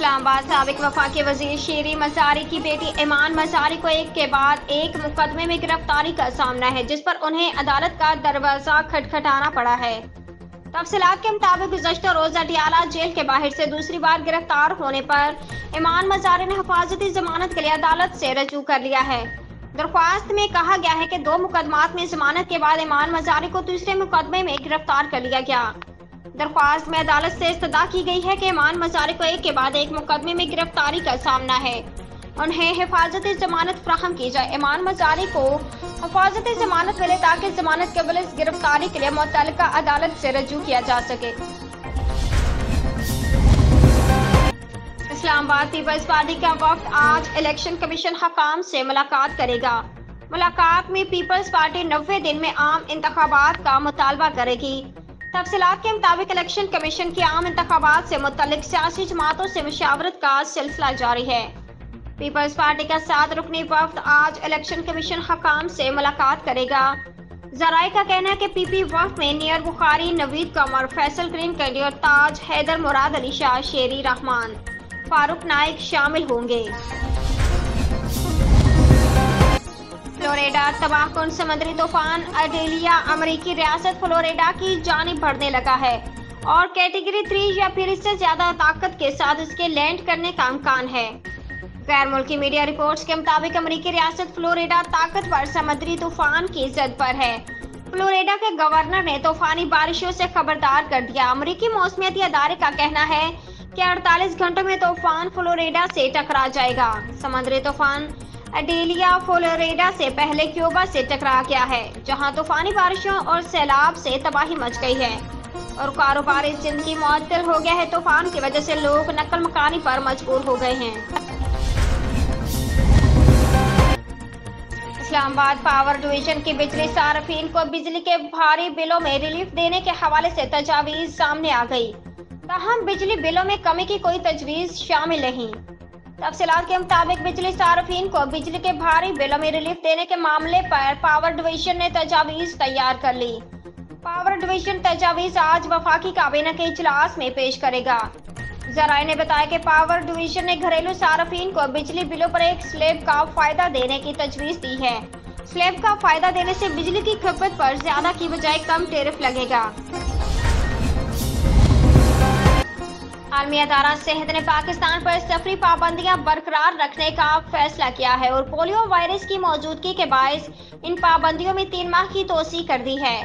اسلام آباد سابق وفاقی وزیر شیری مزاری کی بیٹی ایمان مزاری کو ایک کے بعد ایک مقدمے میں گرفتاری کا سامنا ہے، جس پر انہیں عدالت کا دروازہ کھٹکھٹانا پڑا ہے۔ تفصیلات کے مطابق گزشتہ روز اڈیالہ جیل کے باہر سے دوسری بار گرفتار ہونے پر ایمان مزاری نے حفاظتی ضمانت کے لیے عدالت سے رجوع کر لیا ہے۔ درخواست میں کہا گیا ہے کہ 2 مقدمات میں ضمانت کے بعد ایمان مزاری کو تیسرے مقدمے میں گرفتار کر لیا گیا۔ درخواست میں عدالت سے استدعا کی گئی ہے کہ ایمان مزاری کو ایک کے بعد ایک مقدمے میں گرفتاری کا سامنا ہے، انہیں حفاظتی ضمانت فراہم کی جائے۔ ایمان مزاری کو حفاظتی ضمانت ملے تاکہ ضمانت قبل اس گرفتاری کے لیے متعلقہ عدالت سے رجوع کیا جا سکے۔ اسلام آباد پیپلز پارٹی کا وفد آج الیکشن کمیشن حکام سے ملاقات کرے گا۔ ملاقات میں پیپلز پارٹی 90 دن میں عام انتخابات کا مطالبہ کرے گی۔ تفصیلات کے مطابق الیکشن کمیشن کی عام انتخابات سے متعلق سیاسی جماعتوں سے مشاورت کا سلسلہ جاری ہے۔ پیپلز پارٹی کا 7 رکنی وفد آج الیکشن کمیشن حکام سے ملاقات کرے گا۔ ذرائع کا کہنا ہے کہ پی پی وفد میں نیر بخاری، نوید قمر، فیصل کریم کینڈی اور تاج حیدر، مراد علی شاہ، شیری رحمان، فاروق نائک شامل ہوں گے۔ فلوریڈا تباہ کن سمندری طوفان اڈیلیا امریکی ریاست فلوریڈا کی جانب بڑھنے لگا ہے اور کیٹیگری 3 یا پھر اس سے زیادہ طاقت کے ساتھ اس کے لینڈ کرنے کا امکان ہے۔ غیر ملکی میڈیا رپورٹس کے مطابق امریکی ریاست فلوریڈا طاقتور سمندری طوفان کی زد پر ہے۔ فلوریڈا کے گورنر نے طوفانی بارشوں سے خبردار کر دیا۔ امریکی موسمیاتی ادارے کا کہنا ہے کہ 48 گھنٹوں میں طوفان فلوریڈا سے ٹکرا جائے گا۔ سمندری طوفان اڈیلیا فلوریڈا سے پہلے کیوبا سے ٹکرا گیا ہے، جہاں طوفانی بارشوں اور سیلاب سے تباہی مچ گئی ہے اور کاروباری زندگی معطل ہو گیا ہے۔ طوفان کی وجہ سے لوگ نقل مکانی پر مجبور ہو گئے ہیں۔ اسلام آباد پاور ڈویژن کی بجلی صارفین کو بجلی کے بھاری بلوں میں ریلیف دینے کے حوالے سے تجاویز سامنے آ گئی، تاہم بجلی بلوں میں کمی کی کوئی تجویز شامل نہیں۔ تفصیلات کے مطابق بجلی صارفین کو بجلی کے بھاری بلوں میں ریلیف دینے کے معاملے پر پاور ڈویژن نے تجاویز تیار کر لی۔ پاور ڈویژن تجاویز آج وفاقی کابینہ کے اجلاس میں پیش کرے گا۔ ذرائع نے بتایا کہ پاور ڈویژن نے گھریلو صارفین کو بجلی بلوں پر ایک سلیب کا فائدہ دینے کی تجویز دی ہے۔ سلیب کا فائدہ دینے سے بجلی کی کھپت پر زیادہ کی بجائے کم ٹیرف لگے گا۔ عالمی ادارہ صحت نے پاکستان پر سفری پابندیاں برقرار رکھنے کا فیصلہ کیا ہے اور پولیو وائرس کی موجودگی کے باعث ان پابندیوں میں 3 ماہ کی توسیع کر دی ہے۔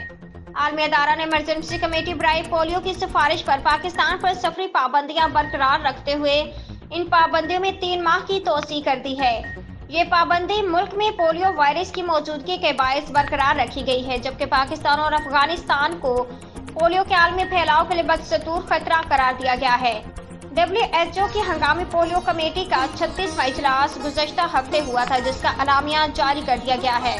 عالمی ادارہ نے ایمرجنسی کمیٹی برائے پولیو کی سفارش پر پاکستان پر سفری پابندیاں برقرار رکھتے ہوئے ان پابندیوں میں 3 ماہ کی توسیع کر دی ہے۔ یہ پابندی ملک میں پولیو وائرس کی موجودگی کے باعث برقرار رکھی گئی ہے، جبکہ پاکستان اور افغانستان کو پولیو کے عالمی پھیلاؤ کے لیے بدستور خطرہ قرار دیا گیا ہے۔ WHO کی ہنگامی پولیو کمیٹی کا 36واں اجلاس گزشتہ ہفتے ہوا تھا، جس کا اعلامیہ جاری کر دیا گیا ہے۔